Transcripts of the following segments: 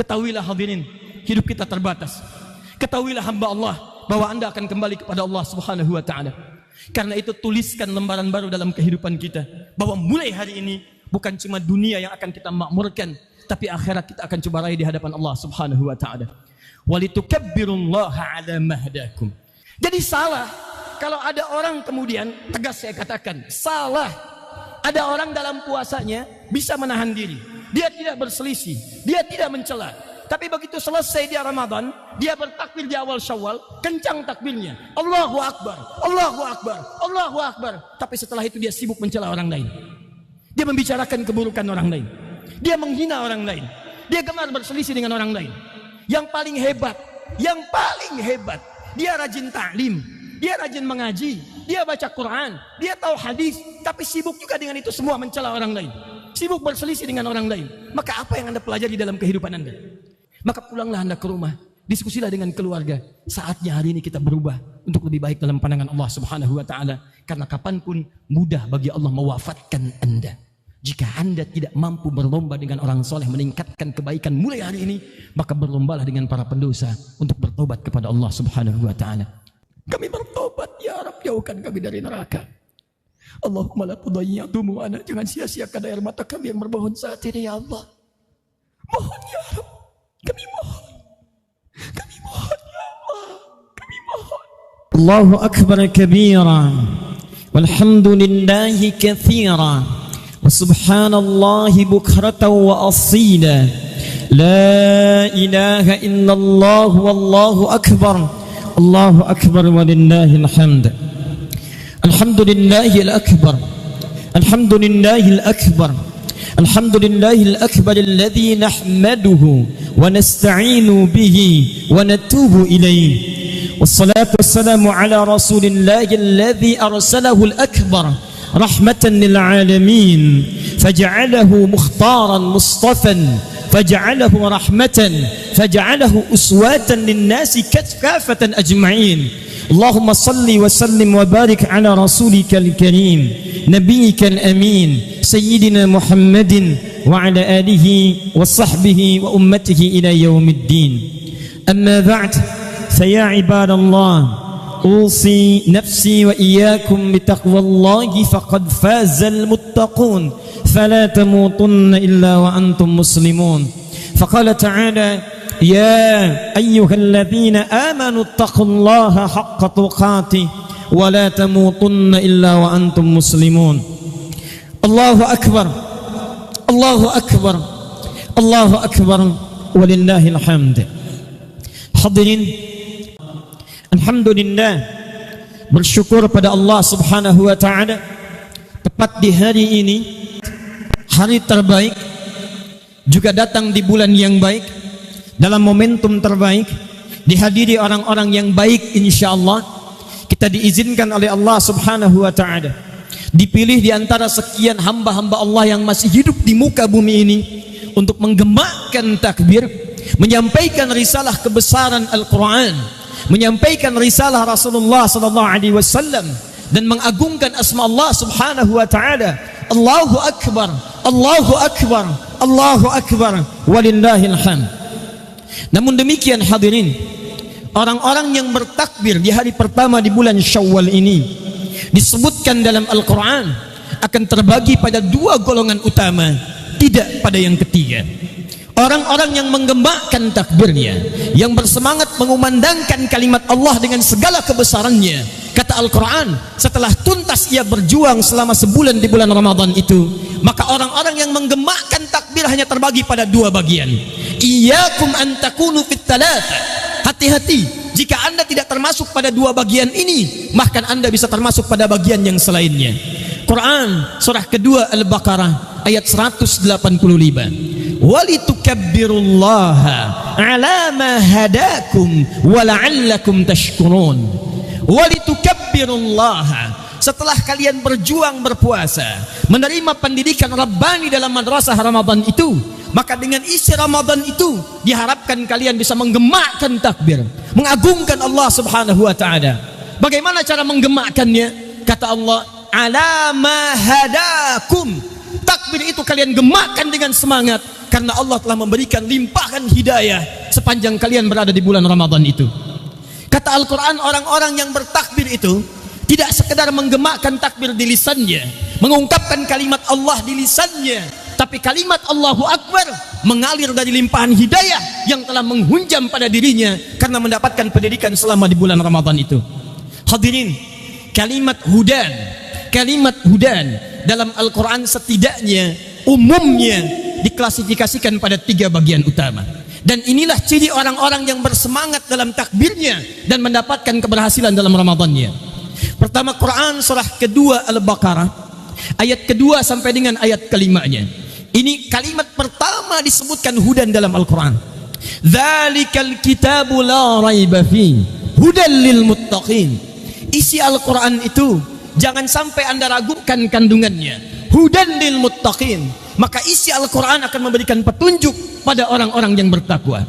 Ketahuilah hadirin, hidup kita terbatas. Ketahuilah hamba Allah bahwa Anda akan kembali kepada Allah Subhanahu wa taala. Karena itu tuliskan lembaran baru dalam kehidupan kita, bahwa mulai hari ini bukan cuma dunia yang akan kita makmurkan, tapi akhirat kita akan coba raih di hadapan Allah Subhanahu wa taala. Walitukabbirullaha ala ma hadakum. Jadi salah kalau ada orang kemudian, tegas saya katakan, salah ada orang dalam puasanya bisa menahan diri, dia tidak berselisih, dia tidak mencela. Tapi begitu selesai dia Ramadan, dia bertakbir di awal Syawal, kencang takbirnya, Allahu Akbar, Allahu Akbar, Allahu Akbar. Tapi setelah itu dia sibuk mencela orang lain. Dia membicarakan keburukan orang lain. Dia menghina orang lain. Dia gemar berselisih dengan orang lain. Yang paling hebat, dia rajin ta'lim, dia rajin mengaji, dia baca Quran, dia tahu hadis, tapi sibuk juga dengan itu semua mencela orang lain. Sibuk berselisih dengan orang lain. Maka apa yang Anda pelajari dalam kehidupan Anda? Maka pulanglah Anda ke rumah, diskusilah dengan keluarga. Saatnya hari ini kita berubah untuk lebih baik dalam pandangan Allah Subhanahu wa taala. Karena kapanpun mudah bagi Allah mewafatkan Anda. Jika Anda tidak mampu berlomba dengan orang soleh meningkatkan kebaikan mulai hari ini, maka berlombalah dengan para pendosa untuk bertobat kepada Allah Subhanahu wa taala. Kami bertobat, ya Rabb, jauhkan kami dari neraka. Allahumma la tudayyi' dumu'ana, jangan sia-siakan air mata kami yang berbohong saat ini, ya Allah. Mohon ya Rabb, kami mohon ya Allah, kami mohon. Allahu akbar kabira, walhamdulillahi katsira, wa subhanallahi bukratan wa asila, la ilaha illallah wallahu akbar, Allahu akbar walillahil hamd. Alhamdulillahil akbar, alhamdulillahil akbar, alhamdulillahil akbar alladhi nahmaduhu wa nasta'inu bihi wa natubu ilayhi. Wassalatu wassalamu ala rasulillahi alladhi arsalahu al-akbar rahmatan lil alamin, faja'alahu mukhtaran mustafan, faja'alahu rahmatan, faja'alahu uswatan lin nasi kafatan ajma'in. اللهم صل وسلم وبارك على رسولك الكريم نبيك الأمين سيدنا محمد وعلى آله وصحبه وأمته إلى يوم الدين. أما بعد، فيا عباد الله، أوصي نفسي وإياكم بتقوى الله فقد فاز المتقون، فلا تموتن إلا وأنتم مسلمون. فقال تعالى: يا أيها الذين آمنوا اتقوا الله حق تقاته ولا تموتن إلا وأنتم مسلمون. الله أكبر، الله أكبر، الله أكبر ولله الحمد. Hadirin, alhamdulillah, bersyukur pada Allah Subhanahu wa taala, tepat di hari ini, hari terbaik, juga datang di bulan yang baik, dalam momentum terbaik, dihadiri orang-orang yang baik, insyaallah. Kita diizinkan oleh Allah Subhanahu wa taala dipilih di antara sekian hamba-hamba Allah yang masih hidup di muka bumi ini untuk menggemakkan takbir, menyampaikan risalah kebesaran Al-Quran, menyampaikan risalah Rasulullah sallallahu alaihi wasallam, dan mengagungkan asma Allah Subhanahu wa taala. Allahu akbar, Allahu akbar, Allahu akbar walillahil hamd. Namun demikian hadirin, orang-orang yang bertakbir di hari pertama di bulan Syawal ini disebutkan dalam Al-Quran akan terbagi pada dua golongan utama, tidak pada yang ketiga. Orang-orang yang menggemakkan takbirnya, yang bersemangat mengumandangkan kalimat Allah dengan segala kebesarannya. Kata Al-Quran, setelah tuntas ia berjuang selama sebulan di bulan Ramadan itu, maka orang-orang yang menggemakkan takbir hanya terbagi pada dua bagian. Iyyakum an takunu fit thalatha. Hati-hati, jika Anda tidak termasuk pada dua bagian ini, bahkan Anda bisa termasuk pada bagian yang selainnya. Quran surah kedua Al-Baqarah ayat 185. Walitukabbirullaha ala ma hadakum wa la'allakum tashkurun. Walitukabbirullaha, setelah kalian berjuang berpuasa, menerima pendidikan Rabbani dalam madrasah Ramadan itu, maka dengan isi Ramadan itu diharapkan kalian bisa menggemakkan takbir, mengagungkan Allah Subhanahu wa taala. Bagaimana cara menggemakkannya? Kata Allah, ala ma hadakum. Takbir itu kalian gemakkan dengan semangat karena Allah telah memberikan limpahan hidayah sepanjang kalian berada di bulan Ramadan itu. Kata Al-Quran, orang-orang yang bertakbir itu tidak sekedar menggemakkan takbir di lisannya, mengungkapkan kalimat Allah di lisannya, tapi kalimat Allahu Akbar mengalir dari limpahan hidayah yang telah menghunjam pada dirinya karena mendapatkan pendidikan selama di bulan Ramadan itu. Hadirin, kalimat hudan dalam Al-Quran setidaknya umumnya diklasifikasikan pada 3 bagian utama. Dan inilah ciri orang-orang yang bersemangat dalam takbirnya dan mendapatkan keberhasilan dalam Ramadannya. Pertama, Quran surah kedua Al-Baqarah ayat kedua sampai dengan ayat kelimanya. Ini kalimat pertama disebutkan hudan dalam Al-Quran. Dzalikal kitabu la raiba fi hudan lil muttaqin. Isi Al-Quran itu jangan sampai Anda ragukan kandungannya. Hudan lil muttaqin. Maka isi Al-Quran akan memberikan petunjuk pada orang-orang yang bertakwa.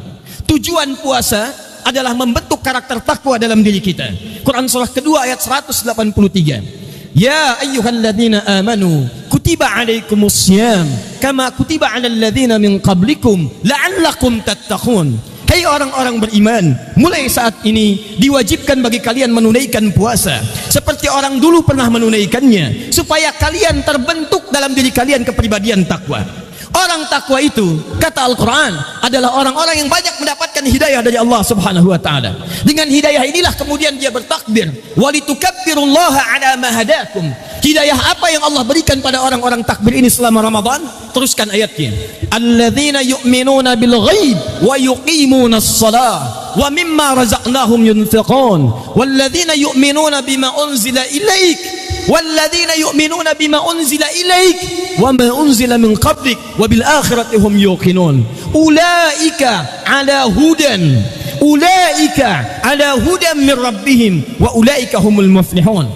Tujuan puasa adalah membentuk karakter takwa dalam diri kita. Quran surah kedua ayat 183. Ya ayyuhalladzina amanu kutiba alaikumussyam kama kutiba alal ladzina min qablikum la'allakum tattaqun. Hai orang-orang beriman, mulai saat ini diwajibkan bagi kalian menunaikan puasa seperti orang dulu pernah menunaikannya, supaya kalian terbentuk dalam diri kalian kepribadian takwa. Orang takwa itu, kata Al-Quran, adalah orang-orang yang banyak mendapatkan hidayah dari Allah Subhanahu wa ta'ala. Dengan hidayah inilah kemudian dia bertakbir, walitukabbirullaha ala ma hadakum. Hidayah apa yang Allah berikan pada orang-orang takbir ini selama Ramadan? Teruskan ayatnya. Alladzina yu'minuna bil ghaib wa yuqimuna as-salah wa mimma razaqnahum yunfiqun walladzina yu'minuna bima unzila ilaik walladzina yu'minuna bima unzila ilaik wa ma unzila min qablik wa bil akhirati hum yuqinun. Ulaika ala hudan min rabbihim wa ulaika humul muflihun.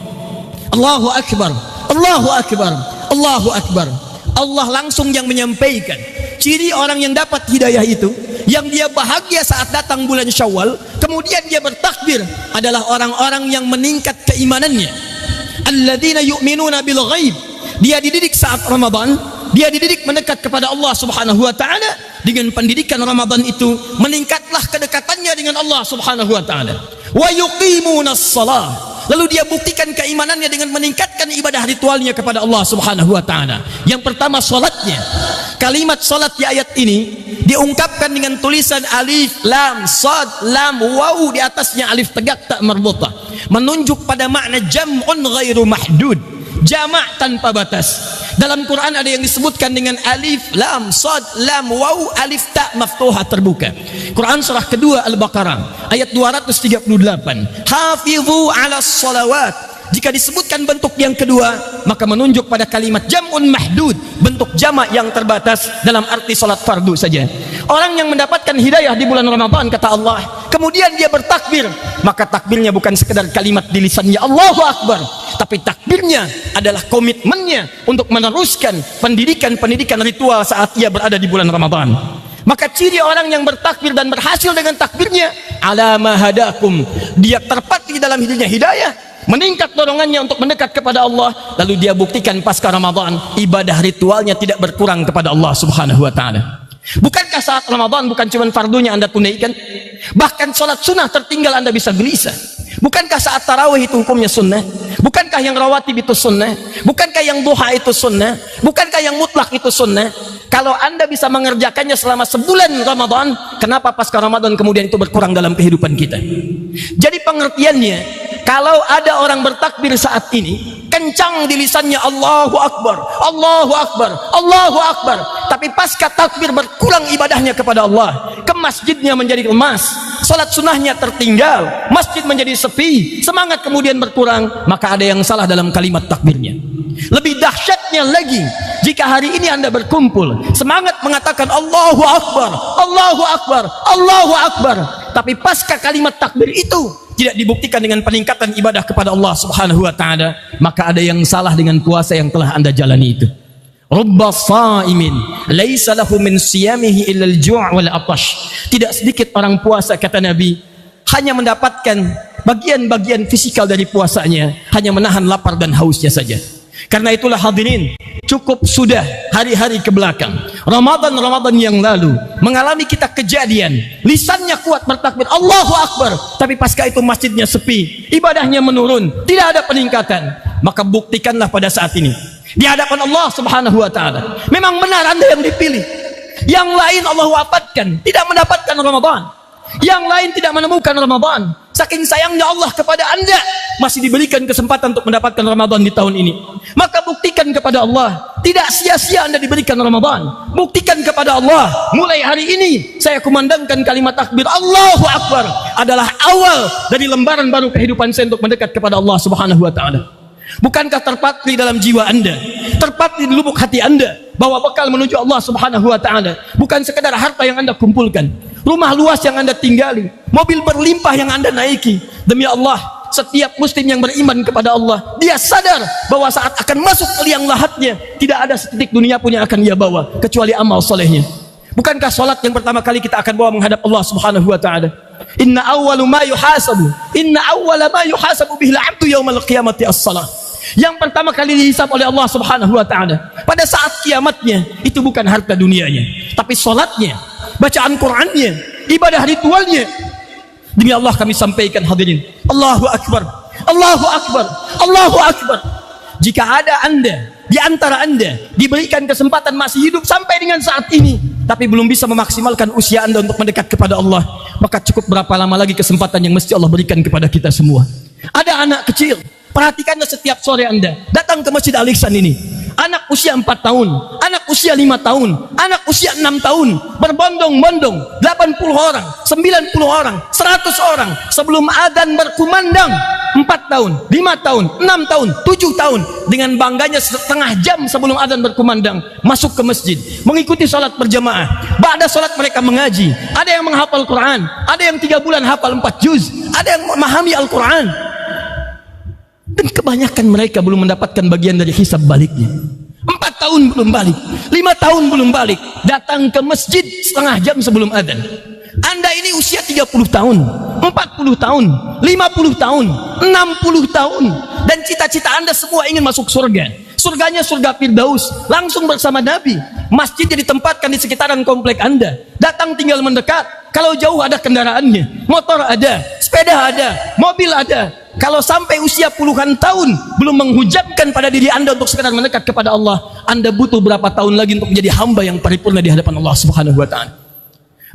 Allahu Akbar, Allahu Akbar, Allahu Akbar. Allah langsung yang menyampaikan ciri orang yang dapat hidayah itu, yang dia bahagia saat datang bulan Syawal, kemudian dia bertakbir, adalah orang-orang yang meningkat keimanannya. Alladzina yu'minuna bil ghaib. Dia dididik saat Ramadan, dia dididik mendekat kepada Allah Subhanahu wa ta'ala. Dengan pendidikan Ramadan itu meningkatlah kedekatannya dengan Allah Subhanahu wa ta'ala. Wa yuqimunas shalah. Lalu dia buktikan keimanannya dengan meningkatkan ibadah ritualnya kepada Allah Subhanahu wa ta'ala. Yang pertama, salatnya. Kalimat salat di ayat ini diungkapkan dengan tulisan alif, lam, sad, lam, waw, di atasnya alif tegak tak marbutah, menunjuk pada makna jam'un ghairu mahdud, jamak tanpa batas. Dalam Quran ada yang disebutkan dengan alif, lam, sad, lam, waw, alif ta maftuhah terbuka. Quran surah kedua Al-Baqarah ayat 238. Hafizu 'alas shalawat. Jika disebutkan bentuk yang kedua, maka menunjuk pada kalimat jam'un mahdud, bentuk jamak yang terbatas dalam arti salat fardu saja. Orang yang mendapatkan hidayah di bulan Ramadan, kata Allah, kemudian dia bertakbir, maka takbirnya bukan sekedar kalimat di lisannya Allahu Akbar, tapi takbirnya adalah komitmennya untuk meneruskan pendidikan ritual saat ia berada di bulan Ramadan. Maka ciri orang yang bertakbir dan berhasil dengan takbirnya, ala ma hadakum, dia terpati dalam hidupnya hidayah, meningkat dorongannya untuk mendekat kepada Allah. Lalu dia buktikan pasca Ramadan, ibadah ritualnya tidak berkurang kepada Allah Subhanahu wa ta'ala. Bukankah saat Ramadan bukan cuma fardunya Anda tunaikan, bahkan sholat sunnah tertinggal Anda bisa gelisah? Bukankah saat tarawih itu hukumnya sunnah? Bukankah yang rawatib itu sunnah? Bukankah yang duha itu sunnah? Bukankah yang mutlak itu sunnah? Kalau Anda bisa mengerjakannya selama sebulan Ramadan, kenapa pasca Ramadan kemudian itu berkurang dalam kehidupan kita? Jadi pengertiannya, kalau ada orang bertakbir saat ini, kencang di lisannya Allahu Akbar, Allahu Akbar, Allahu Akbar, tapi pasca takbir berkurang ibadahnya kepada Allah, ke masjidnya menjadi lemas, salat sunnahnya tertinggal, masjid menjadi sepi, semangat kemudian berkurang, maka ada yang salah dalam kalimat takbirnya. Lebih dahsyatnya lagi, jika hari ini Anda berkumpul semangat mengatakan Allahu Akbar, Allahu Akbar, Allahu Akbar, tapi pasca kalimat takbir itu tidak dibuktikan dengan peningkatan ibadah kepada Allah Subhanahu wa ta'ala, maka ada yang salah dengan puasa yang telah Anda jalani itu. Rubba shaimin laisa lahu min siyamihi illa al-ju' wal atash. Tidak sedikit orang puasa, kata Nabi, hanya mendapatkan bagian-bagian fisikal dari puasanya, hanya menahan lapar dan hausnya saja. Karena itulah hadirin, cukup sudah hari-hari ke belakang Ramadan yang lalu mengalami kita kejadian, lisannya kuat bertakbir Allahu Akbar, tapi pasca itu masjidnya sepi, ibadahnya menurun, tidak ada peningkatan. Maka buktikanlah pada saat ini di hadapan Allah Subhanahu wa taala, memang benar Anda yang dipilih. Yang lain Allah wafatkan, tidak mendapatkan Ramadan. Yang lain tidak menemukan Ramadan. Saking sayangnya Allah kepada Anda, masih diberikan kesempatan untuk mendapatkan Ramadan di tahun ini. Maka buktikan kepada Allah, tidak sia-sia Anda diberikan Ramadan. Buktikan kepada Allah, mulai hari ini saya kumandangkan kalimat takbir Allahu Akbar adalah awal dari lembaran baru kehidupan saya untuk mendekat kepada Allah Subhanahu wa taala. Bukankah terpatri dalam jiwa Anda, terpatri di lubuk hati Anda, bahwa bekal menuju Allah Subhanahu wa taala bukan sekedar harta yang Anda kumpulkan, rumah luas yang Anda tinggali, mobil berlimpah yang Anda naiki. Demi Allah, setiap muslim yang beriman kepada Allah, dia sadar bahwa saat akan masuk ke liang lahatnya, tidak ada setitik dunia pun yang akan ia bawa kecuali amal solehnya. Bukankah salat yang pertama kali kita akan bawa menghadap Allah Subhanahu wa taala? Inna awwala ma yuhasabu bihi al-'abdu yaumal qiyamati as-salah. Yang pertama kali dihisab oleh Allah Subhanahu wa taala pada saat kiamatnya itu bukan harta dunianya, tapi salatnya, bacaan Qur'annya, ibadah ritualnya. Demi Allah kami sampaikan hadirin, Allahu Akbar, Allahu Akbar, Allahu Akbar. Jika ada Anda di antara Anda diberikan kesempatan masih hidup sampai dengan saat ini, tapi belum bisa memaksimalkan usia Anda untuk mendekat kepada Allah, maka cukup berapa lama lagi kesempatan yang mesti Allah berikan kepada kita semua. Ada anak kecil, perhatikanlah setiap sore Anda datang ke Masjid Al-Ihsan ini. Anak usia 4 tahun, anak usia 5 tahun, anak usia 6 tahun, berbondong-bondong, 80 orang, 90 orang, 100 orang, sebelum adzan berkumandang, 4 tahun, 5 tahun, 6 tahun, 7 tahun, dengan bangganya setengah jam sebelum adzan berkumandang, masuk ke masjid, mengikuti salat berjamaah. Ba'da salat mereka mengaji, ada yang menghafal Quran, ada yang 3 bulan hafal 4 juz, ada yang memahami Al-Quran. Dan kebanyakan mereka belum mendapatkan bagian dari hisab baliknya. 4 tahun belum balik, 5 tahun belum balik, datang ke masjid setengah jam sebelum adzan. Anda ini usia 30 tahun, 40 tahun, 50 tahun, 60 tahun, dan cita-cita Anda semua ingin masuk surga. Surganya surga Firdaus, langsung bersama Nabi. Masjid ditempatkan di sekitaran komplek Anda. Datang tinggal mendekat. Kalau jauh ada kendaraannya, motor ada, sepeda ada, mobil ada. Kalau sampai usia puluhan tahun belum menghujamkan pada diri Anda untuk sekedar mendekat kepada Allah, Anda butuh berapa tahun lagi untuk menjadi hamba yang paripurna di hadapan Allah Subhanahu wa taala.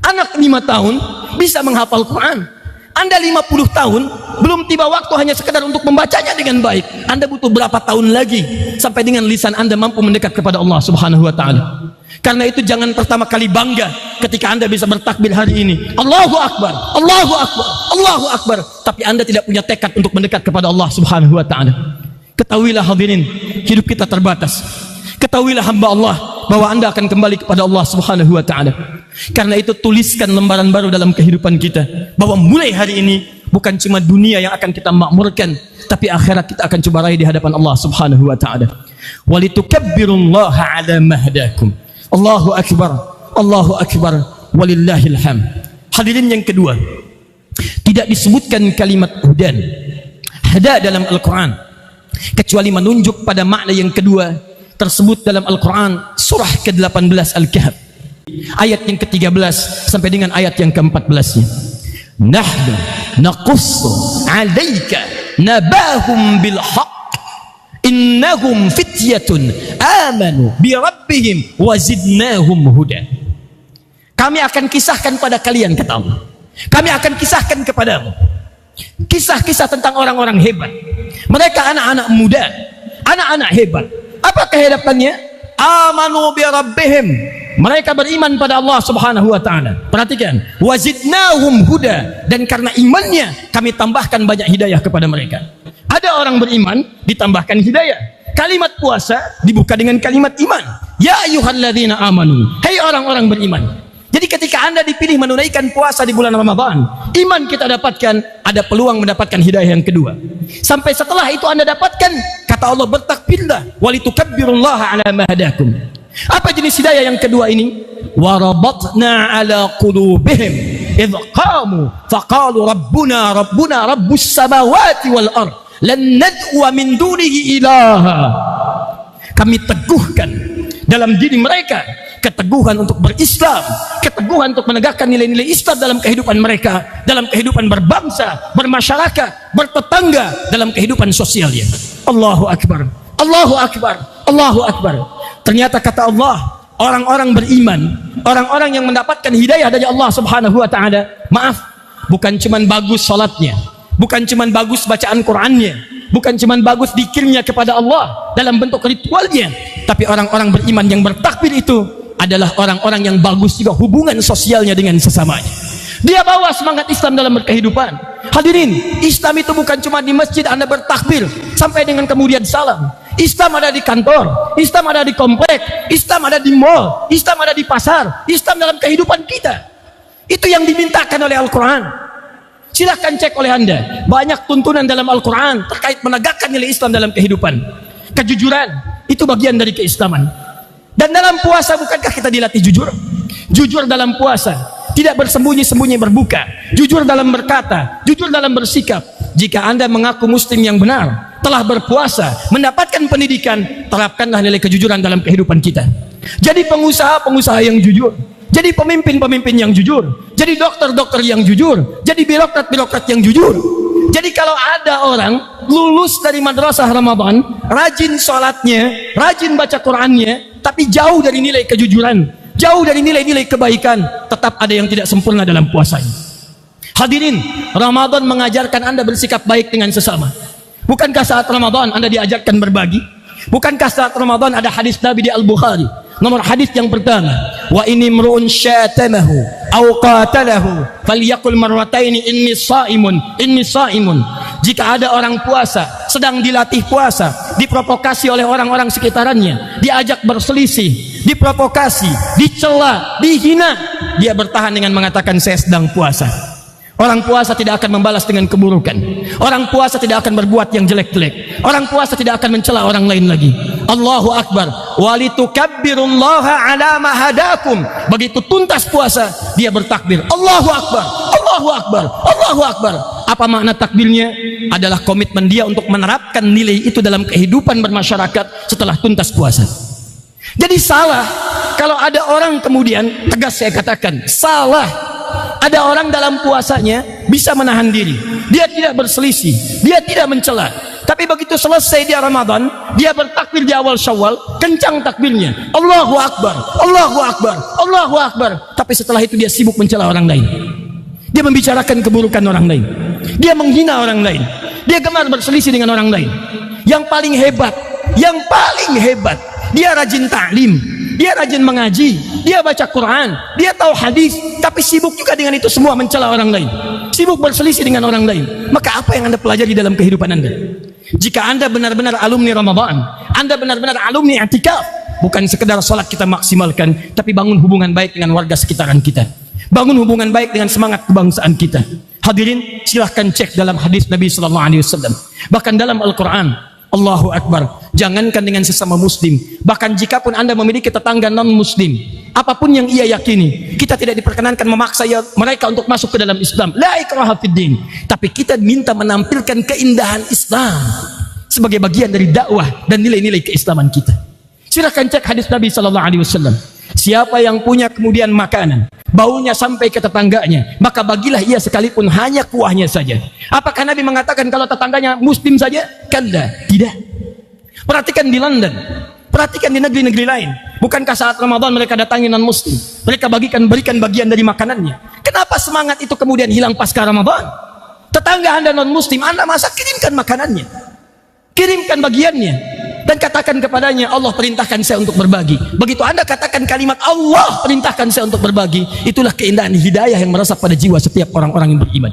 Anak 5 tahun bisa menghafal Quran. Anda 50 tahun belum tiba waktu hanya sekedar untuk membacanya dengan baik. Anda butuh berapa tahun lagi sampai dengan lisan Anda mampu mendekat kepada Allah Subhanahu wa taala. Karena itu jangan pertama kali bangga ketika Anda bisa bertakbir hari ini, Allahu Akbar, Allahu Akbar, Allahu Akbar, tapi Anda tidak punya tekad untuk mendekat kepada Allah Subhanahu wa taala. Ketahuilah hadirin, hidup kita terbatas. Ketahuilah hamba Allah bahwa Anda akan kembali kepada Allah Subhanahu wa taala. Karena itu tuliskan lembaran baru dalam kehidupan kita, bahwa mulai hari ini bukan cuma dunia yang akan kita makmurkan, tapi akhirat kita akan coba raih di hadapan Allah Subhanahu wa taala. Walitukabbirullaha ala mahdakum. Allahu Akbar, Allahu Akbar, walillahil hamd. Hadirin yang kedua, tidak disebutkan kalimat hudan, hada dalam Al-Quran, kecuali menunjuk pada makna yang kedua tersebut dalam Al-Quran, surah ke-18 Al-Kahf, ayat yang ke-13 sampai dengan ayat yang ke-14-nya. Nahnu naqussu 'alaika nabahum bil haqq innahum fityatun amanu bi rabbihim wa zidnahum huda. Kami akan kisahkan pada kalian, kata Allah. Kami akan kisahkan kepadamu kisah-kisah tentang orang-orang hebat. Mereka anak-anak muda, anak-anak hebat. Apa kehebatannya? Amanu bi rabbihim. Mereka beriman pada Allah Subhanahu wa taala. Perhatikan, wa zidnahum huda, dan karena imannya kami tambahkan banyak hidayah kepada mereka. Ada orang beriman ditambahkan hidayah. Kalimat puasa dibuka dengan kalimat iman. Ya ayyuhalladzina amanu. Hai orang-orang beriman. Jadi ketika Anda dipilih menunaikan puasa di bulan Ramadan, iman kita dapatkan, ada peluang mendapatkan hidayah yang kedua. Sampai setelah itu Anda dapatkan, kata Allah, bertakbirlah walitukabbirullaha ala ma hadakum. Apa jenis hidayah yang kedua ini? Warabatna ala qulubihim idh qamu faqalu rabbuna rabbus samawati wal ardh lan nad'u min dunihi ilaha. Kami teguhkan dalam diri mereka keteguhan untuk berislam, keteguhan untuk menegakkan nilai-nilai Islam dalam kehidupan mereka, dalam kehidupan berbangsa, bermasyarakat, bertetangga, dalam kehidupan sosialnya. Allahu Akbar, Allahu Akbar, Allahu Akbar. Ternyata kata Allah, orang-orang beriman, orang-orang yang mendapatkan hidayah dari Allah Subhanahu wa taala, maaf, bukan cuman bagus salatnya, bukan cuman bagus bacaan Qur'annya, bukan cuman bagus zikirnya kepada Allah dalam bentuk ritualnya, tapi orang-orang beriman yang bertakbir itu adalah orang-orang yang bagus juga hubungan sosialnya dengan sesamanya. Dia bawa semangat Islam dalam berkehidupan. Hadirin, Islam itu bukan cuma di masjid Anda bertakbir sampai dengan kemudian salam. Islam ada di kantor, Islam ada di komplek, Islam ada di mall, Islam ada di pasar, Islam dalam kehidupan kita. Itu yang dimintakan oleh Al-Quran. Silahkan cek oleh Anda, banyak tuntunan dalam Al-Quran terkait menegakkan nilai Islam dalam kehidupan. Kejujuran, itu bagian dari keislaman. Dan dalam puasa, bukankah kita dilatih jujur? Jujur dalam puasa, tidak bersembunyi-sembunyi berbuka, jujur dalam berkata, jujur dalam bersikap. Jika Anda mengaku muslim yang benar, telah berpuasa, mendapatkan pendidikan, terapkanlah nilai kejujuran dalam kehidupan kita. Jadi pengusaha-pengusaha yang jujur, jadi pemimpin-pemimpin yang jujur, jadi dokter-dokter yang jujur, jadi birokrat-birokrat yang jujur. Jadi kalau ada orang lulus dari madrasah Ramadan, rajin sholatnya, rajin baca Qur'annya, tapi jauh dari nilai kejujuran, jauh dari nilai-nilai kebaikan, tetap ada yang tidak sempurna dalam puasanya. Hadirin, Ramadan mengajarkan Anda bersikap baik dengan sesama. Bukankah saat Ramadan Anda diajarkan berbagi? Bukankah saat Ramadan ada hadis Nabi di Al-Bukhari? Nomor hadis yang pertama, wa ini mru'un syatamahu aw qatalahu falyaqul marrataini inni shaimun. Jika ada orang puasa, sedang dilatih puasa, diprovokasi oleh orang-orang sekitarannya, diajak berselisih, diprovokasi, dicela, dihina, dia bertahan dengan mengatakan saya sedang puasa. Orang puasa tidak akan membalas dengan keburukan. Orang puasa tidak akan berbuat yang jelek-jelek. Orang puasa tidak akan mencela orang lain lagi. Allahu Akbar. Walitukabbirullaha ala ma hadakum. Begitu tuntas puasa, dia bertakbir. Allahu Akbar. Allahu Akbar. Allahu Akbar. Apa makna takbirnya? Adalah komitmen dia untuk menerapkan nilai itu dalam kehidupan bermasyarakat setelah tuntas puasa. Jadi salah kalau ada orang kemudian, tegas saya katakan, salah. Ada orang dalam puasanya bisa menahan diri, dia tidak berselisih, dia tidak mencela, tapi begitu selesai dia Ramadan, dia bertakbir di awal Syawal, kencang takbirnya, Allahu Akbar, Allahu Akbar, Allahu Akbar. Tapi setelah itu dia sibuk mencela orang lain, dia membicarakan keburukan orang lain, dia menghina orang lain, dia gemar berselisih dengan orang lain. Yang paling hebat, dia rajin ta'lim, dia rajin mengaji, dia baca Quran, dia tahu hadis, tapi sibuk juga dengan itu semua mencela orang lain, sibuk berselisih dengan orang lain. Maka apa yang Anda pelajari dalam kehidupan Anda? Jika Anda benar-benar alumni Ramadan, Anda benar-benar alumni i'tikaf, bukan sekedar sholat kita maksimalkan, tapi bangun hubungan baik dengan warga sekitaran kita, bangun hubungan baik dengan semangat kebangsaan kita. Hadirin, silahkan cek dalam hadis Nabi SAW, bahkan dalam Al-Quran. Allahu Akbar. Jangankan dengan sesama muslim, bahkan jikapun Anda memiliki tetangga non muslim, apapun yang ia yakini, kita tidak diperkenankan memaksa mereka untuk masuk ke dalam Islam. La ikraha fid din. Tapi kita minta menampilkan keindahan Islam sebagai bagian dari dakwah dan nilai-nilai keislaman kita. Silakan cek hadis Nabi SAW. Siapa yang punya kemudian makanan, baunya sampai ke tetangganya, maka bagilah ia sekalipun hanya kuahnya saja. Apakah Nabi mengatakan kalau tetangganya muslim saja? Kalla, tidak. Perhatikan di London, perhatikan di negeri-negeri lain. Bukankah saat Ramadan mereka datangi non muslim, mereka berikan bagian dari makanannya? Kenapa semangat itu kemudian hilang pasca Ramadan? Tetangga Anda non muslim, Anda masak, kirimkan makanannya, kirimkan bagiannya, dan katakan kepadanya, Allah perintahkan saya untuk berbagi. Begitu Anda katakan kalimat Allah perintahkan saya untuk berbagi, itulah keindahan hidayah yang meresap pada jiwa setiap orang-orang yang beriman.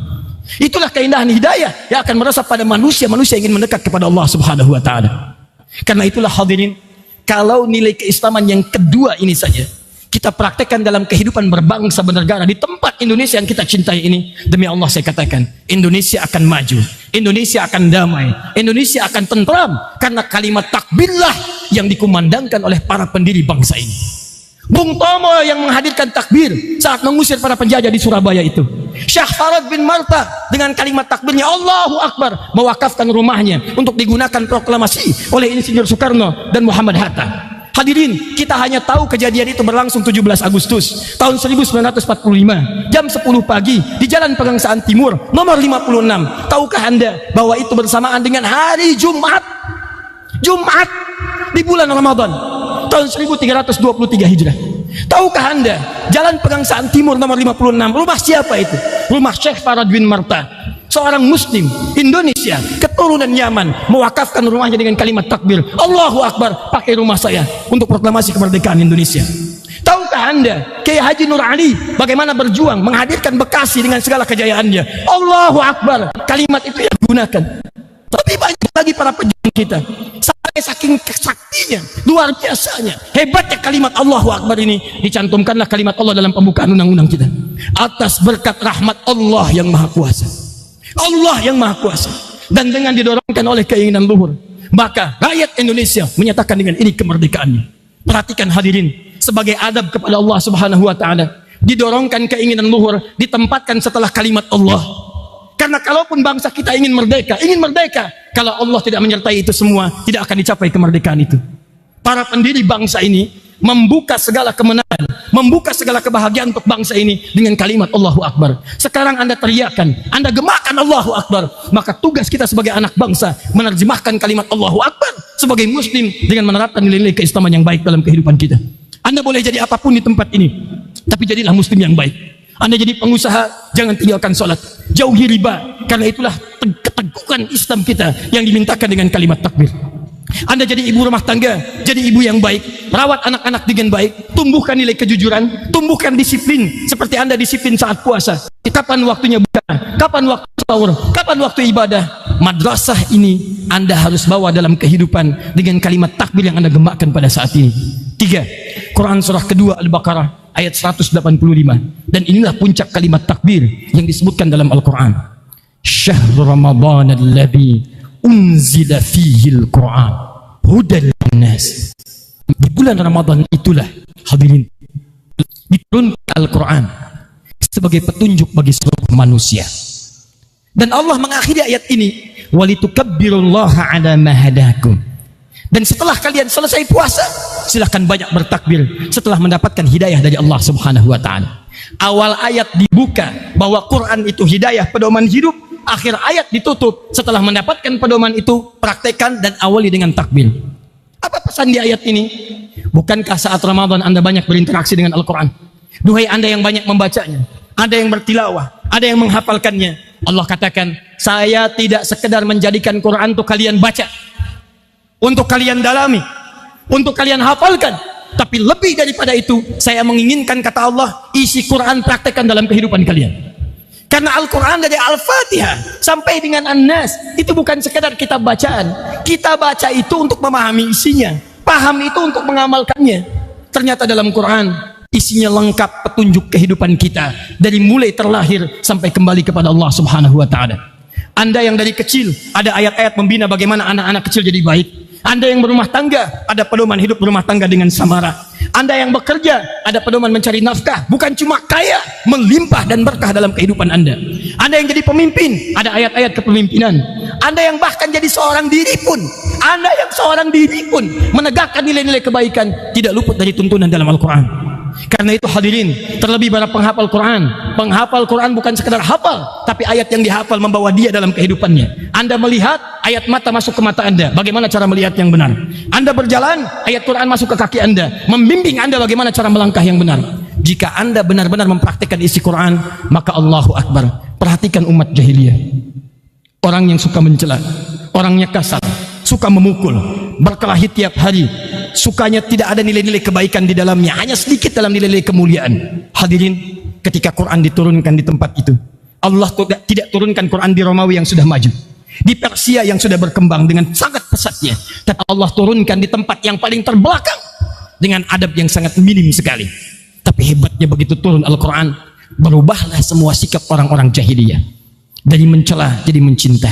Itulah keindahan hidayah yang akan meresap pada manusia-manusia yang ingin mendekat kepada Allah Subhanahu wa taala. Karena itulah hadirin, kalau nilai keislaman yang kedua ini saja kita praktekkan dalam kehidupan berbangsa bernegara di tempat Indonesia yang kita cintai ini, demi Allah saya katakan, Indonesia akan maju, Indonesia akan damai, Indonesia akan tentram, karena kalimat takbirlah yang dikumandangkan oleh para pendiri bangsa ini. Bung Tomo yang menghadirkan takbir saat mengusir para penjajah di Surabaya itu. Syekh Farad bin Marta dengan kalimat takbirnya Allahu Akbar mewakafkan rumahnya untuk digunakan proklamasi oleh Insinyur Soekarno dan Muhammad Hatta. Hadirin, kita hanya tahu kejadian itu berlangsung 17 Agustus tahun 1945 jam 10 pagi di Jalan Pegangsaan Timur nomor 56. Tahukah Anda bahwa itu bersamaan dengan hari Jumat di bulan Ramadan tahun 1323 Hijrah. Tahukah Anda Jalan Pegangsaan Timur nomor 56 rumah siapa itu? Rumah Syekh Faradwin Marta, seorang muslim Indonesia keturunan Yaman, mewakafkan rumahnya dengan kalimat takbir Allahu Akbar, pakai rumah saya untuk proklamasi kemerdekaan Indonesia. Tahukah Anda Kiai Haji Nur Ali bagaimana berjuang menghadirkan Bekasi dengan segala kejayaannya? Allahu Akbar, kalimat itu yang digunakan. Lebih banyak lagi para pejuang kita, saking saktinya, luar biasanya, hebatnya kalimat Allahu Akbar ini. Dicantumkanlah kalimat Allah dalam pembukaan undang-undang kita, atas berkat rahmat Allah yang Maha Kuasa. Allah yang Maha Kuasa. Dan dengan didorongkan oleh keinginan luhur, maka rakyat Indonesia menyatakan dengan ini kemerdekaannya. Perhatikan hadirin, sebagai adab kepada Allah Subhanahu wa taala, didorongkan keinginan luhur ditempatkan setelah kalimat Allah. Karena kalaupun bangsa kita ingin merdeka, kalau Allah tidak menyertai itu semua, tidak akan dicapai kemerdekaan itu. Para pendiri bangsa ini membuka segala kemenangan, membuka segala kebahagiaan untuk bangsa ini dengan kalimat Allahu Akbar. Sekarang Anda teriakkan, Anda gemakan Allahu Akbar, maka tugas kita sebagai anak bangsa menerjemahkan kalimat Allahu Akbar sebagai muslim dengan menerapkan nilai-nilai keislaman yang baik dalam kehidupan kita. Anda boleh jadi apapun di tempat ini, tapi jadilah muslim yang baik. Anda jadi pengusaha, jangan tinggalkan sholat, jauhi riba, karena itulah keteguhan Islam kita yang dimintakan dengan kalimat takbir. Anda jadi ibu rumah tangga, jadi ibu yang baik, rawat anak-anak dengan baik, tumbuhkan nilai kejujuran, tumbuhkan disiplin seperti Anda disiplin saat puasa. Kapan waktunya buka, kapan waktu sahur, kapan waktu ibadah. Madrasah ini Anda harus bawa dalam kehidupan dengan kalimat takbir yang Anda gembakkan pada saat ini. 3. Quran surah kedua Al-Baqarah ayat 185. Dan inilah puncak kalimat takbir yang disebutkan dalam Al-Quran. Syahrul Ramadan alladzi unzila fihi al-Quran hudan linnas. Di bulan Ramadan itulah hadirin diturunkan Al-Quran sebagai petunjuk bagi seluruh manusia. Dan Allah mengakhiri ayat ini, walitukabbirullaha ala ma hadakum. Dan setelah kalian selesai puasa, silahkan banyak bertakbir setelah mendapatkan hidayah dari Allah Subhanahu wa taala. Awal ayat dibuka bahwa Quran itu hidayah, pedoman hidup. Akhir ayat ditutup setelah mendapatkan pedoman itu, praktekkan dan awali dengan takbir. Apa pesan di ayat ini? Bukankah saat Ramadan Anda banyak berinteraksi dengan Al-Quran? Duhai Anda yang banyak membacanya, Anda yang bertilawah, ada yang menghafalkannya. Allah katakan, saya tidak sekedar menjadikan Quran untuk kalian baca, untuk kalian dalami, untuk kalian hafalkan, tapi lebih daripada itu, saya menginginkan, kata Allah, isi Quran praktekkan dalam kehidupan kalian. Karena Al-Quran dari Al-Fatihah sampai dengan An-Nas itu bukan sekedar kitab bacaan. Kita baca itu untuk memahami isinya, paham itu untuk mengamalkannya. Ternyata dalam Quran isinya lengkap petunjuk kehidupan kita dari mulai terlahir sampai kembali kepada Allah Subhanahu wa taala. Anda yang dari kecil ada ayat-ayat membina bagaimana anak-anak kecil jadi baik. Anda yang berumah tangga ada pedoman hidup berumah tangga dengan samara. Anda yang bekerja ada pedoman mencari nafkah, bukan cuma kaya, melimpah dan berkah dalam kehidupan Anda. Anda yang jadi pemimpin ada ayat-ayat kepemimpinan. Anda yang bahkan jadi seorang diri pun, Anda yang seorang diri pun menegakkan nilai-nilai kebaikan tidak luput dari tuntunan dalam Al-Quran. Karena itu hadirin, terlebih para penghafal Quran. Penghafal Quran bukan sekedar hafal, tapi ayat yang dihafal membawa dia dalam kehidupannya. Anda melihat, ayat mata masuk ke mata Anda, bagaimana cara melihat yang benar. Anda berjalan, ayat Quran masuk ke kaki Anda, membimbing Anda bagaimana cara melangkah yang benar. Jika Anda benar-benar mempraktikkan isi Quran, maka Allahu Akbar. Perhatikan umat jahiliyah, orang yang suka mencela, orangnya kasar, suka memukul, berkelahi tiap hari, sukanya tidak ada nilai-nilai kebaikan di dalamnya, hanya sedikit dalam nilai-nilai kemuliaan. Hadirin, ketika Quran diturunkan di tempat itu, Allah tidak turunkan Quran di Romawi yang sudah maju, di Persia yang sudah berkembang dengan sangat pesatnya, tapi Allah turunkan di tempat yang paling terbelakang dengan adab yang sangat minim sekali. Tapi hebatnya begitu turun Al-Quran, berubahlah semua sikap orang-orang jahiliyah. Dari mencela jadi mencinta,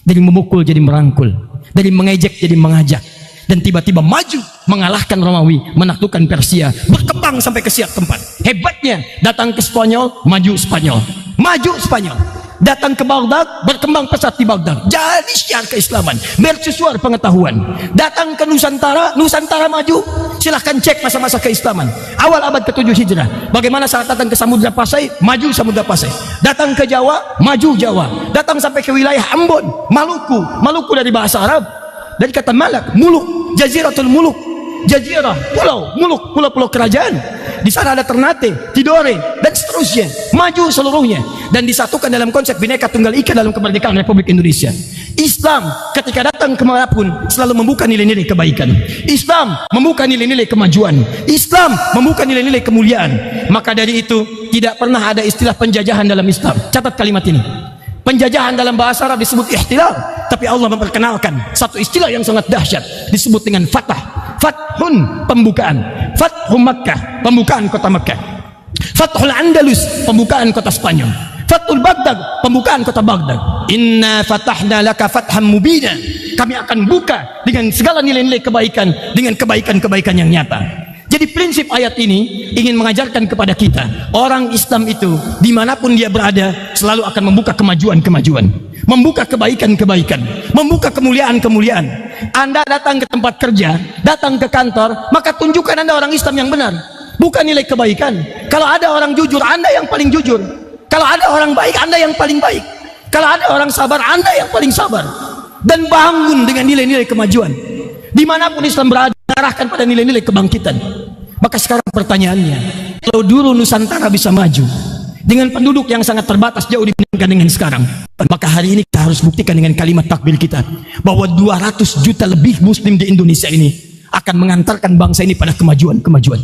dari memukul jadi merangkul, dari mengejek jadi mengajak, dan tiba-tiba maju mengalahkan Romawi, menaklukkan Persia, berkembang sampai ke setiap tempat. Hebatnya datang ke Spanyol, maju Spanyol, maju Spanyol, Datang ke Baghdad, berkembang pesat di Baghdad. Jadi syiar keislaman, mercusuar pengetahuan. Datang ke Nusantara, Nusantara maju. Silahkan cek masa-masa keislaman. Awal abad ke-7 Hijrah. Bagaimana saat datang ke Samudra Pasai, maju Samudra Pasai. Datang ke Jawa, maju Jawa. Datang sampai ke wilayah Ambon, Maluku. Maluku dari bahasa Arab, dari kata malak, muluk, jaziratul muluk. Jazirah, pulau, muluk, pulau-pulau kerajaan. Di sana ada Ternate, Tidore, dan seterusnya. Maju seluruhnya dan disatukan dalam konsep Bhinneka Tunggal Ika dalam kemerdekaan Republik Indonesia. Islam ketika datang kemanapun selalu membuka nilai-nilai kebaikan. Islam membuka nilai-nilai kemajuan. Islam membuka nilai-nilai kemuliaan. Maka dari itu tidak pernah ada istilah penjajahan dalam Islam. Catat kalimat ini. Penjajahan dalam bahasa Arab disebut ihtilal, tapi Allah memperkenalkan satu istilah yang sangat dahsyat disebut dengan fatah. Fathun, pembukaan. Fathu Makkah, pembukaan kota Makkah. Fathul Andalus, pembukaan kota Spanyol. Fathul Baghdad, pembukaan kota Baghdad. Inna fatahna laka fatham mubina. Kami akan buka dengan segala nilai-nilai kebaikan, dengan kebaikan-kebaikan yang nyata. Jadi prinsip ayat ini ingin mengajarkan kepada kita, orang Islam itu dimanapun dia berada selalu akan membuka kemajuan-kemajuan, membuka kebaikan-kebaikan, membuka kemuliaan-kemuliaan. Anda datang ke tempat kerja, datang ke kantor, maka tunjukkan Anda orang Islam yang benar, bukan nilai kebaikan. Kalau ada orang jujur, Anda yang paling jujur. Kalau ada orang baik, Anda yang paling baik. Kalau ada orang sabar, Anda yang paling sabar. Dan bangun dengan nilai-nilai kemajuan. Dimanapun Islam berada, arahkan pada nilai-nilai kebangkitan. Maka sekarang pertanyaannya, kalau dulu Nusantara bisa maju dengan penduduk yang sangat terbatas jauh dibandingkan dengan sekarang, maka hari ini kita harus buktikan dengan kalimat takbir kita bahwa 200 juta lebih muslim di Indonesia ini akan mengantarkan bangsa ini pada kemajuan-kemajuan,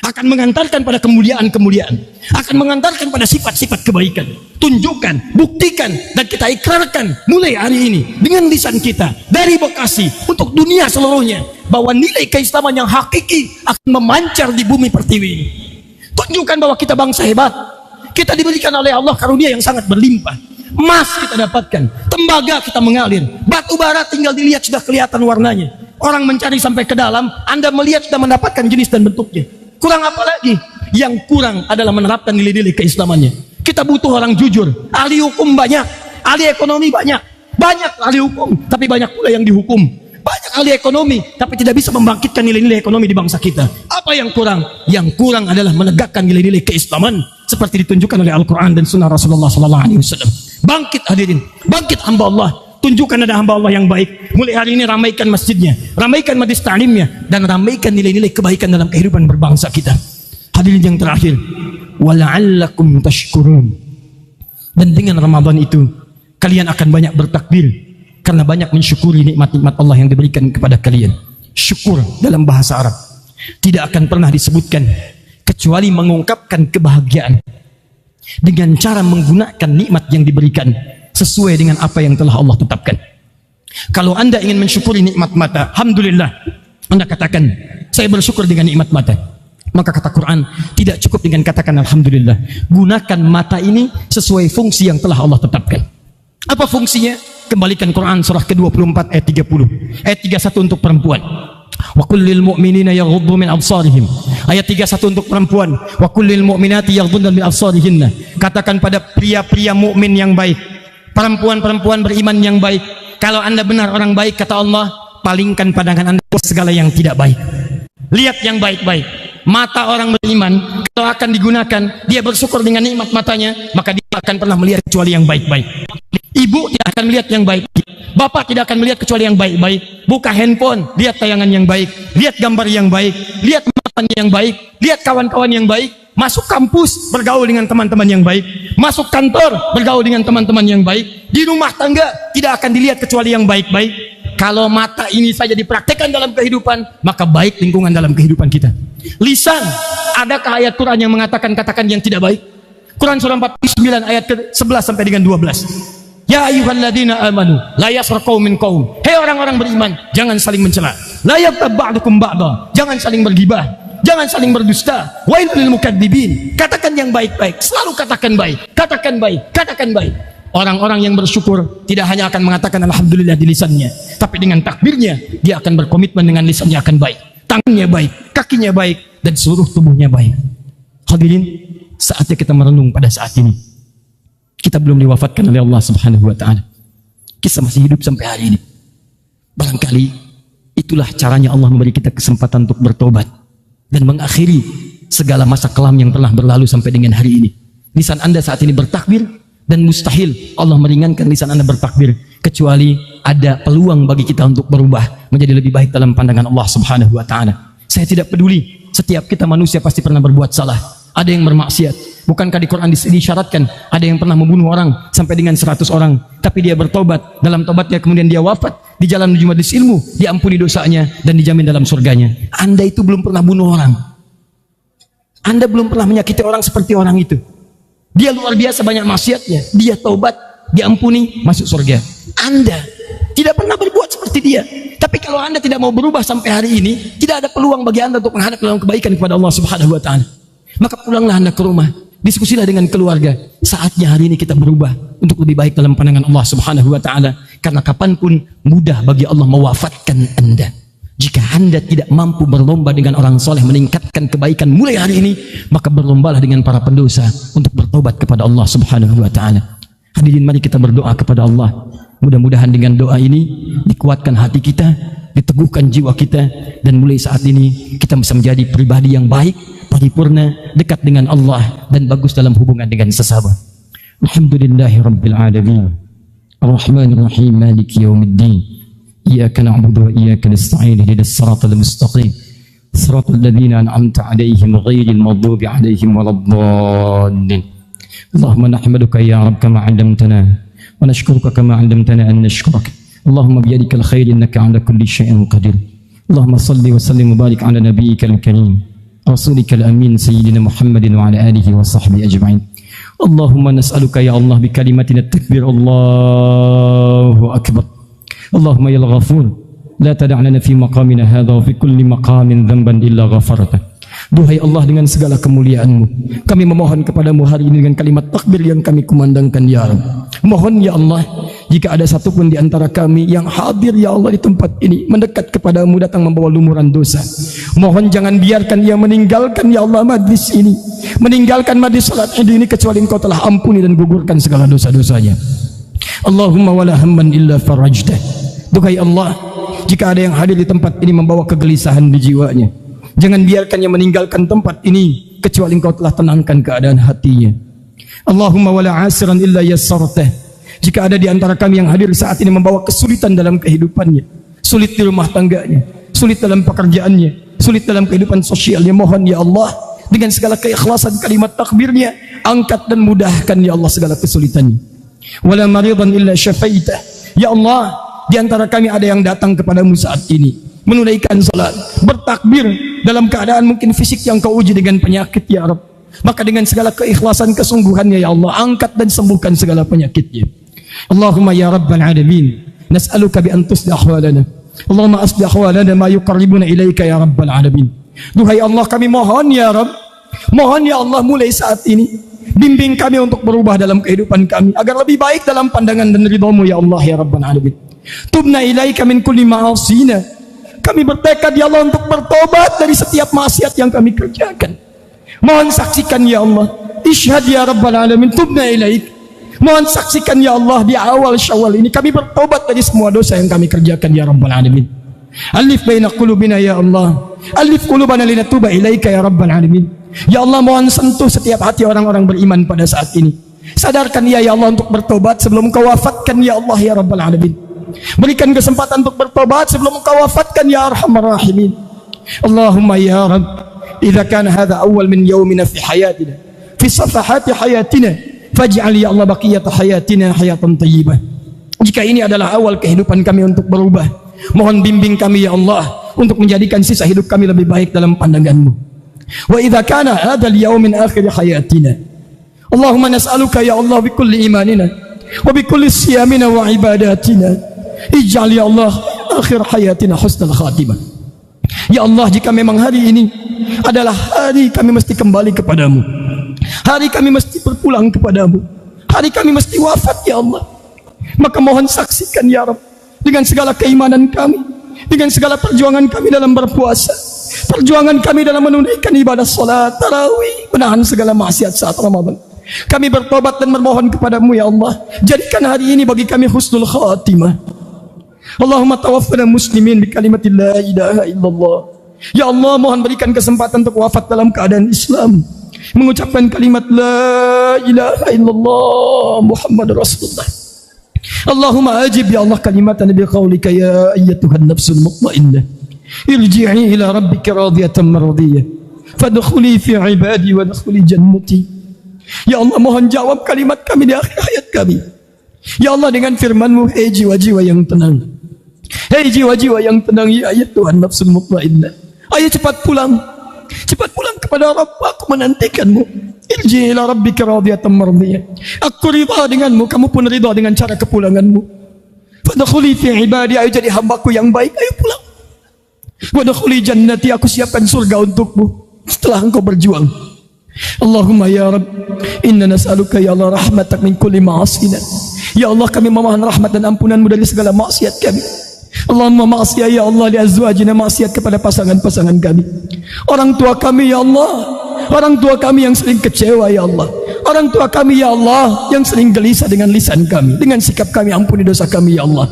akan mengantarkan pada kemuliaan-kemuliaan, akan mengantarkan pada sifat-sifat kebaikan. Tunjukkan, buktikan, dan kita ikrarkan mulai hari ini dengan lisan kita dari Bekasi untuk dunia seluruhnya bahwa nilai keislaman yang hakiki akan memancar di bumi pertiwi ini. Tunjukkan bahwa kita bangsa hebat. Kita diberikan oleh Allah karunia yang sangat berlimpah. Emas kita dapatkan, tembaga kita mengalir, batu bara tinggal dilihat sudah kelihatan warnanya. Orang mencari sampai ke dalam, Anda melihat sudah mendapatkan jenis dan bentuknya. Kurang apa lagi? Yang kurang adalah menerapkan nilai-nilai keislamannya. Kita butuh orang jujur. Ahli hukum banyak, ahli ekonomi banyak ahli hukum, tapi banyak pula yang dihukum. Banyak ahli ekonomi, tapi tidak bisa membangkitkan nilai-nilai ekonomi di bangsa kita. Apa yang kurang? Yang kurang adalah menegakkan nilai-nilai keislaman seperti ditunjukkan oleh Al-Quran dan Sunnah Rasulullah SAW. Bangkit hadirin, bangkit hamba Allah. Tunjukkan ada hamba Allah yang baik. Mulai hari ini ramaikan masjidnya, ramaikan majlis ta'limnya, dan ramaikan nilai-nilai kebaikan dalam kehidupan berbangsa kita. Hadirin yang terakhir, wala'allakum tashkurun. Dan dengan Ramadan itu kalian akan banyak bertakbir karena banyak mensyukuri nikmat-nikmat Allah yang diberikan kepada kalian. Syukur dalam bahasa Arab tidak akan pernah disebutkan kecuali mengungkapkan kebahagiaan dengan cara menggunakan nikmat yang diberikan sesuai dengan apa yang telah Allah tetapkan. Kalau Anda ingin mensyukuri nikmat mata, alhamdulillah, Anda katakan saya bersyukur dengan nikmat mata. Maka kata Quran, tidak cukup dengan katakan alhamdulillah. Gunakan mata ini sesuai fungsi yang telah Allah tetapkan. Apa fungsinya? Kembalikan Quran surah ke-24 ayat 30. Ayat 31 untuk perempuan. Wa kullil mu'minina yaghuddu min absarihim. Ayat 31 untuk perempuan. Wa kullil mu'minati yaghuddna min absarihinna. Katakan pada pria-pria mukmin yang baik, perempuan-perempuan beriman yang baik, kalau Anda benar orang baik, kata Allah, palingkan pandangan Anda ke segala yang tidak baik. Lihat yang baik-baik. Mata orang beriman kalau akan digunakan, dia bersyukur dengan nikmat matanya, maka dia akan pernah melihat kecuali yang baik-baik. Ibu tidak akan melihat yang baik, bapak tidak akan melihat kecuali yang baik-baik. Buka handphone, lihat tayangan yang baik, lihat gambar yang baik, lihat teman yang baik, lihat kawan-kawan yang baik. Masuk kampus, bergaul dengan teman-teman yang baik. Masuk kantor, bergaul dengan teman-teman yang baik. Di rumah tangga, tidak akan dilihat kecuali yang baik-baik. Kalau mata ini saja dipraktekkan dalam kehidupan, maka baik lingkungan dalam kehidupan kita. Lisan, adakah ayat Quran yang mengatakan katakan yang tidak baik? Quran surah 49 ayat ke-11 sampai dengan 12. Ya ayyuhalladzina amanu la yaskhar qaumin qaum. Hei orang-orang beriman, jangan saling mencela. La yaghtab ba'dukum ba'dha. Jangan saling bergibah, jangan saling berdusta. Wailul lil mukadzibin. Katakan yang baik-baik, selalu katakan baik. Katakan baik, katakan baik. Orang-orang yang bersyukur tidak hanya akan mengatakan alhamdulillah di lisannya, tapi dengan takbirnya dia akan berkomitmen dengan lisannya akan baik, tangannya baik, kakinya baik, dan seluruh tubuhnya baik. Hadirin, saatnya kita merenung pada saat ini. Kita belum diwafatkan oleh Allah Subhanahu wa taala. Kita masih hidup sampai hari ini. Barangkali itulah caranya Allah memberi kita kesempatan untuk bertobat dan mengakhiri segala masa kelam yang telah berlalu sampai dengan hari ini. Lisan Anda saat ini bertakbir, dan mustahil Allah meringankan lisan Anda bertakbir kecuali ada peluang bagi kita untuk berubah menjadi lebih baik dalam pandangan Allah Subhanahu wa taala. Saya tidak peduli, setiap kita manusia pasti pernah berbuat salah. Ada yang bermaksiat. Bukankah di Quran disyaratkan ada yang pernah membunuh orang sampai dengan 100 orang, tapi dia bertobat, dalam tobatnya kemudian dia wafat di jalan menuju majelis ilmu, diampuni dosanya dan dijamin dalam surganya. Anda itu belum pernah bunuh orang. Anda belum pernah menyakiti orang seperti orang itu. Dia luar biasa banyak maksiatnya, dia taubat, diampuni, masuk surga. Anda tidak pernah berbuat seperti dia. Tapi kalau Anda tidak mau berubah sampai hari ini, tidak ada peluang bagi Anda untuk menghadap dalam kebaikan kepada Allah Subhanahu wa taala. Maka pulanglah Anda ke rumah, diskusilah dengan keluarga. Saatnya hari ini kita berubah untuk lebih baik dalam pandangan Allah Subhanahu wa taala. Karena kapanpun mudah bagi Allah mewafatkan Anda. Jika Anda tidak mampu berlomba dengan orang soleh meningkatkan kebaikan mulai hari ini, maka berlombalah dengan para pendosa untuk bertobat kepada Allah Subhanahu wa taala. Hadirin, mari kita berdoa kepada Allah. Mudah-mudahan dengan doa ini dikuatkan hati kita, diteguhkan jiwa kita, dan mulai saat ini kita bisa menjadi pribadi yang baik, paripurna, dekat dengan Allah, dan bagus dalam hubungan dengan sesama. Alhamdulillahirabbil alamin. Ar-Rahmanir Rahim, Maliki yaumiddin. Iyyaka na'budu wa iyyaka nasta'in. Ihdinas siratal mustaqim. Siratal ladzina an'amta 'alaihim ghairil maghdubi 'alaihim waladdallin. Allahumma nahmaduka ya Rabb kama 'allamtana wa nashkuruka kama 'allamtana an nashkuraka. Allahumma biyadikal khair innaka 'ala kulli syai'in qadir. Allahumma salli wa sallim wa barik 'ala nabiyyikal karim rasulika al-amin sayyidina Muhammadin wa 'ala alihi wa sahbihi ajma'in. Allahumma nas'aluka ya Allah bi kalimatina at-takbir Allahu akbar. Allahumma ya Al-Ghafur la tada' lana fi maqamina hadha wa fi kulli maqamin dhanban illa ghafarta. Duhai Allah, dengan segala kemuliaan-Mu, kami memohon kepadamu hari ini dengan kalimat takbir yang kami kumandangkan ya Rabb. Mohon ya Allah, jika ada satupun di antara kami yang hadir ya Allah di tempat ini mendekat kepadamu datang membawa lumuran dosa, mohon jangan biarkan ia meninggalkan ya Allah majlis ini, meninggalkan majlis salat ini kecuali Engkau telah ampuni dan gugurkan segala dosa-dosanya. Allahumma wala hamman illa farajtah. Duhai Allah, jika ada yang hadir di tempat ini membawa kegelisahan di jiwanya, jangan biarkannya meninggalkan tempat ini kecuali Engkau telah tenangkan keadaan hatinya. Allahumma wala asiran illa yassartah. Jika ada di antara kami yang hadir saat ini membawa kesulitan dalam kehidupannya, sulit di rumah tangganya, sulit dalam pekerjaannya, sulit dalam kehidupan sosialnya, mohon ya Allah dengan segala keikhlasan kalimat takbirnya, angkat dan mudahkan ya Allah segala kesulitannya. Wala maridan illa syafaitah. Ya Allah, di antara kami ada yang datang kepadamu saat ini menunaikan salat, bertakbir dalam keadaan mungkin fisik yang Kau uji dengan penyakit ya Rabb. Maka dengan segala keikhlasan kesungguhannya ya Allah, angkat dan sembuhkan segala penyakitnya. Allahumma ya Rabbal alamin, nas'aluka bi an tusli ahwalana. Allahumma asli ahwalana ma yuqarribuna ilaika ya Rabbal alamin. Duhai Allah, kami mohon ya Rabb, mohon ya Allah mulai saat ini bimbing kami untuk berubah dalam kehidupan kami agar lebih baik dalam pandangan dan ridha-Mu ya Allah ya Rabbal alamin. Tubna ilaika min kulli ma'asina. Kami bertekad ya Allah untuk bertobat dari setiap maksiat yang kami kerjakan. Mohon saksikan ya Allah, ishhad ya Rabbal alamin, tubna ilaik. Mohon saksikan ya Allah, di awal Syawal ini kami bertobat dari semua dosa yang kami kerjakan ya Rabbal alamin. Alif baina qulubina ya Allah, alif qulubana linatuba ilaika ya Rabbal alamin. Ya Allah, mohon sentuh setiap hati orang-orang beriman pada saat ini. Sadarkan ya Allah untuk bertobat sebelum Kau wafatkan ya Allah ya Rabbal alamin. Berikan kesempatan untuk bertobat sebelum Engkau wafatkan ya Arhamar Rahimin. Allahumma ya Rabb, idza kana hadha awal min yawmina fi hayatina, fi safahati hayatina, faj'al ya Allah baqiyata hayatina hayatan thayyibah. Jika ini adalah awal kehidupan kami untuk berubah, mohon bimbing kami ya Allah untuk menjadikan sisa hidup kami lebih baik dalam pandangan-Mu. Wa idza kana hadha al-yawm min akhir hayatina, Allahumma nas'aluka ya Allah bi kulli imanina wa bi kulli siyamina wa ibadatina, ij'al ya Allah akhir hayatina husnul khatimah. Ya Allah, jika memang hari ini adalah hari kami mesti kembali kepadamu, hari kami mesti berpulang kepadamu, hari kami mesti wafat ya Allah, maka mohon saksikan ya Rabb dengan segala keimanan kami, dengan segala perjuangan kami dalam berpuasa, perjuangan kami dalam menunaikan ibadah salat tarawih, menahan segala maksiat saat Ramadan, Kami bertobat dan memohon kepadamu ya Allah, jadikan hari ini bagi kami husnul khatimah. Allahumma tawaffana muslimin bi kalimati la ilaha illallah. Ya Allah, mohon berikan kesempatan untuk wafat dalam keadaan Islam, mengucapkan kalimat la ilaha illallah Muhammad Rasulullah. Allahumma ajib ya Allah kalimatan bi qaulika ya ayyatuhan nafsul mutmainnah irji'i ila rabbika radiyatan mardiyah fadkhuli fi ibadi wa dkhuli jannati. Ya Allah, mohon jawab kalimat kami di akhir hayat kami. Ya Allah, dengan firman-Mu, hei jiwa-jiwa yang tenang, hei jiwa-jiwa yang tenang, ya ayyatuhan nafsul mutmainnah, ayo cepat pulang kepada Rabb, aku menantikan-Mu. Irji ila rabbika radiyatan mardiyah, aku ridha dengan-Mu, kamu pun ridha dengan cara kepulangan-Mu. Fadkhuli fi ibadi, ayo jadi hambaku yang baik, ayo pulang. Wadkhuli jannati, aku siapkan surga untukmu setelah engkau berjuang. Allahumma ya Rabb, inna nas'aluka ya Allah rahmatak min kulli ma'asina. Ya Allah, kami memohon rahmat dan ampunan-Mu dari segala maksiat kami. Allahumma ma'asiyah ya Allah li azwajina, maksiat kepada pasangan-pasangan kami, orang tua kami ya Allah, orang tua kami yang sering kecewa ya Allah, orang tua kami ya Allah yang sering gelisah dengan lisan kami, dengan sikap kami, ampuni dosa kami ya Allah.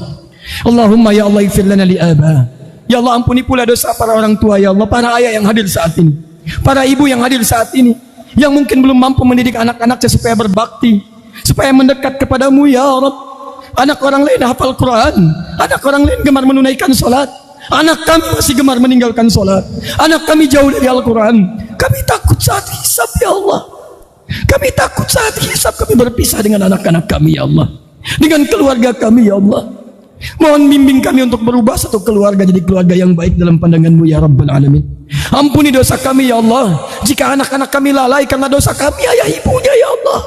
Allahumma ya Allah ighfir lana li aba. Ya Allah, ampuni pula dosa para orang tua ya Allah, para ayah yang hadir saat ini, para ibu yang hadir saat ini, yang mungkin belum mampu mendidik anak-anaknya supaya berbakti, supaya mendekat kepadamu ya Rabb. Anak orang lain hafal Quran, anak orang lain gemar menunaikan solat, anak kami masih gemar meninggalkan solat, anak kami jauh dari Al-Quran. Kami takut saat hisab ya Allah, kami takut saat hisab kami berpisah dengan anak-anak kami ya Allah, dengan keluarga kami ya Allah. Mohon bimbing kami untuk berubah satu keluarga jadi keluarga yang baik dalam pandangan-Mu ya Rabbal Alamin. Ampuni dosa kami ya Allah, jika anak-anak kami lalai karena dosa kami ayah ibunya ya Allah,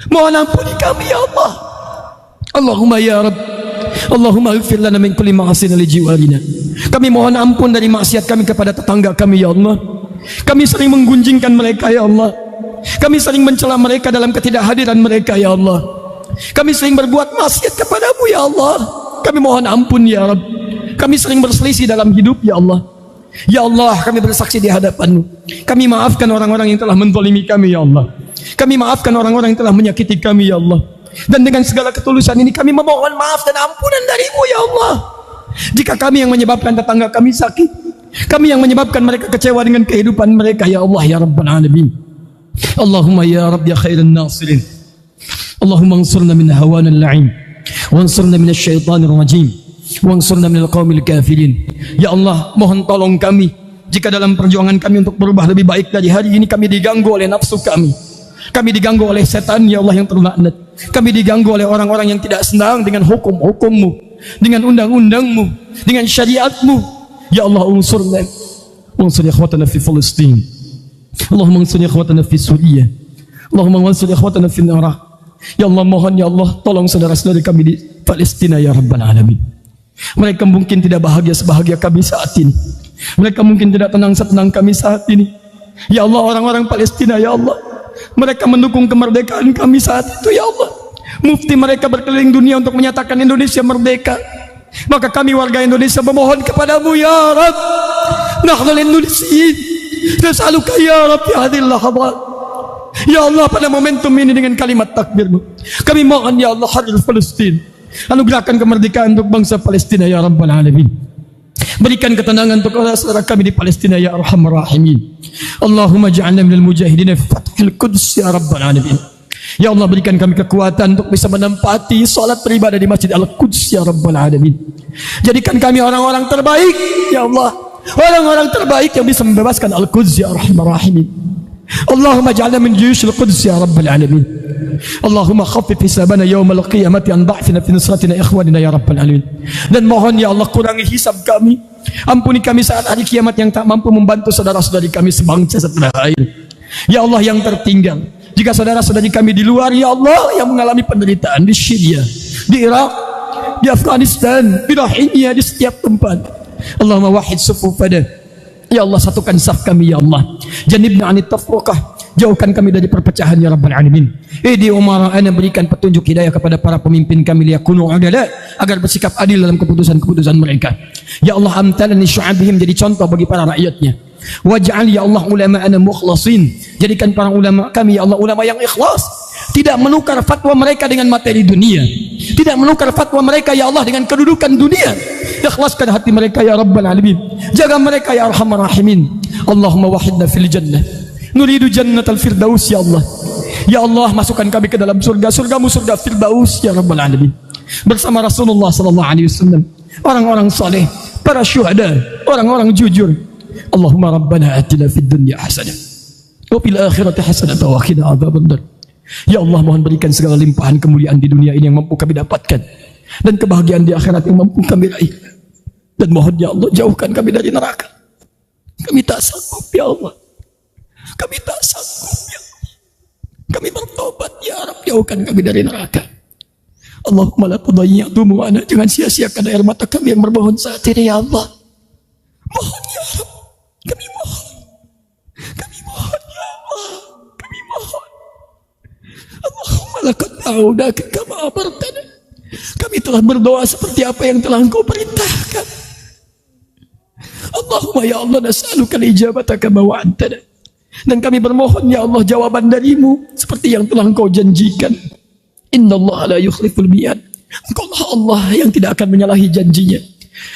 mohon ampuni kami ya Allah. Allahumma ya Rabb, Allahumma ighfir lana min kulli ma'asina li jiwarina. Kami mohon ampun dari maksiat kami kepada tetangga kami ya Allah. Kami sering menggunjingkan mereka ya Allah, kami sering mencela mereka dalam ketidakhadiran mereka ya Allah. Kami sering berbuat maksiat kepadamu ya Allah. Kami mohon ampun ya Rabb. Kami sering berselisih dalam hidup ya Allah. Ya Allah, kami bersaksi di hadapan-Mu, kami maafkan orang-orang yang telah menzalimi kami ya Allah. Kami maafkan orang-orang yang telah menyakiti kami ya Allah. Dan dengan segala ketulusan ini kami memohon maaf dan ampunan dari-Mu ya Allah. Jika kami yang menyebabkan tetangga kami sakit, kami yang menyebabkan mereka kecewa dengan kehidupan mereka ya Allah ya Rabbal Alamin. Allahumma ya Rabb ya khairan nasirin, Allahumma ansurna min hawana al-la'in, wansurna min asy-syaitanir rajim, wansurna min al-qaumil kafirin. Ya Allah, mohon tolong kami jika dalam perjuangan kami untuk berubah lebih baik dari hari ini kami diganggu oleh nafsu kami, kami diganggu oleh setan ya Allah yang terlaknat, kami diganggu oleh orang-orang yang tidak senang dengan hukum-hukum-Mu, dengan undang-undang-Mu, dengan syariat-Mu. Ya Allah, unsurna, unsur ikhwatana fi Palestin, Allahumma unsur ikhwatana fi Suriah, Allahumma unsur ikhwatana fi Iraq. Ya Allah, mohon ya Allah, tolong saudara-saudara kami di Palestina ya Rabbal Alamin. Mereka mungkin tidak bahagia sebahagia kami saat ini, mereka mungkin tidak tenang setenang kami saat ini. Ya Allah, orang-orang Palestina ya Allah, mereka mendukung kemerdekaan kami saat itu ya Allah. Mufti mereka berkeliling dunia untuk menyatakan Indonesia merdeka. Maka kami warga Indonesia memohon kepadamu ya Rabb, nahnul Indonesiyin nas'aluka ya Rabb fi hadhil lahadhat. Ya Allah, pada momentum ini dengan kalimat takbir-Mu kami mohon ya Allah, hadir Palestin, anugerahkan kemerdekaan untuk bangsa Palestina ya Rabbal Alamin. Berikan ketenangan untuk saudara kami di Palestina ya Arhamar Rahimin. Allahumma ja'alna minal mujahidin fi fathil Quds ya Rabbal Alamin. Ya Allah, berikan kami kekuatan untuk bisa menempati salat beribadah di Masjid Al-Quds ya Rabbal Alamin. Jadikan kami orang-orang terbaik ya Allah, orang-orang terbaik yang bisa membebaskan Al-Quds ya Arhamar Rahimin. Allahumma ja'alna min juyushil Quds ya Rabbal Alamin. Allahumma khaffif hisabana yawmal qiyamati an da'fina fi nusratina ikhwanina ya Rabbal Alamin. Dan mohon ya Allah, kurangi hisab kami, ampuni kami saat hari kiamat yang tak mampu membantu saudara-saudari kami sebangsa setanah air. Ya Allah, yang tertinggal, jika saudara-saudari kami di luar ya Allah yang mengalami penderitaan di Syria, di Irak, di Afghanistan, di Rohingya, di setiap tempat, Allahumma wahid sufufana. Ya Allah, satukan saf kami ya Allah. Janibna anit tafruqah, jauhkan kami dari perpecahan ya Rabbal Alamin. Idi umara'ana, berikan petunjuk hidayah kepada para pemimpin kami liyakunu adala, agar bersikap adil dalam keputusan-keputusan mereka. Ya Allah, amtalani syu'abihim, jadi contoh bagi para rakyatnya. Waj'al ya Allah ulama'ana mukhlasin. Jadikan para ulama kami ya Allah ulama yang ikhlas, tidak menukar fatwa mereka dengan materi dunia, tidak menukar fatwa mereka ya Allah dengan kedudukan dunia. Ikhlaskan hati mereka ya Rabbal Alamin. Jaga mereka ya Arhamar Rahimin. Allahumma wahidna fil jannah. Nuridu jannatal firdaus ya Allah. Ya Allah, masukkan kami ke dalam surga, surgamu surga firdaus ya Rabbal Alamin. Bersama Rasulullah sallallahu alaihi wasallam, orang-orang saleh, para syuhada, orang-orang jujur. Allahumma rabbana atina fid dunya hasanah wa fil akhirati hasanah wa qina adzabannar. Ya Allah, mohon berikan segala limpahan kemuliaan di dunia ini yang mampu kami dapatkan, dan kebahagiaan di akhirat yang mampu kami raih. Dan mohon ya Allah, jauhkan kami dari neraka. Kami tak sanggup ya Allah, kami tak sanggup ya Allah. Kami bertobat ya Rabb, jauhkan kami dari neraka. Allahumma la tudayyi' dumu'ana, jangan sia-siakan air mata kami yang berbohong saat ini ya Allah. Mohon ya Rabb, kami mohon ya Allah, kami mohon. Allahumma laqad a'udaka kama amartana. Kami telah berdoa seperti apa yang telah Engkau perintahkan. Allahumma ya Allah, nas'aluka al-ijabata kama wa'adtana. Dan kami bermohon ya Allah jawaban darimu seperti yang telah Engkau janjikan. Innallaha la yukhliful mi'ad. Engkau Allah yang tidak akan menyalahi janjinya.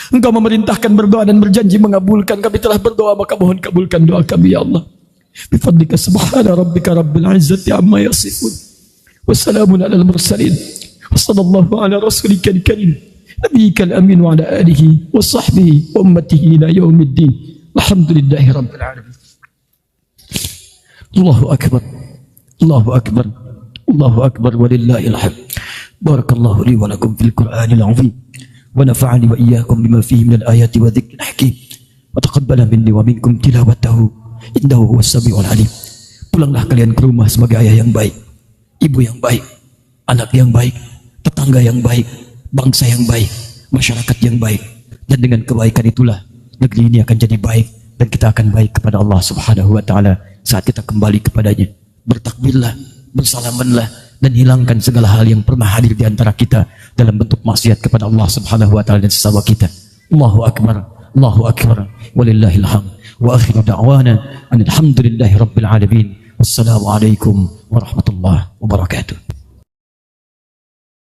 Engkau memerintahkan berdoa dan berjanji mengabulkan. Kami telah berdoa, maka mohon kabulkan doa kami ya Allah. Bifadlika subhana rabbika rabbil izzati amma yasifun, wassalamun alal mursalin, wassallallahu ala rasulika al-karim nabiyyikal amin wa ala alihi wa sahbihi wa ummatihi ila yaumiddin. Alhamdulillahi rabbil alamin. Allahu akbar, Allahu akbar, Allahu akbar, walillahil hamd. Barakallahu li wa lakum fil Qur'anil azim, wa nafa'ani wa iyyakum bima fihi minal ayati wa dzikril hakim, wa taqabbala minni wa minkum tilawatahu innahu huwas samiul alim. Pulanglah kalian ke rumah sebagai ayah yang baik, ibu yang baik, anak yang baik, tetangga yang baik, bangsa yang baik, masyarakat yang baik. Dan dengan kebaikan itulah negeri ini akan jadi baik, dan kita akan baik kepada Allah Subhanahu wa taala saat kita kembali kepadanya. Bertakbirlah, bersalamanlah, dan hilangkan segala hal yang pernah hadir di antara kita dalam bentuk maksiat kepada Allah Subhanahu wa taala dan sesama kita. Allahu akbar, Allahu akbar, walillahil hamd. Wa akhiru da'wana alhamdulillahi rabbil alamin. Wassalamu alaikum warahmatullahi wabarakatuh.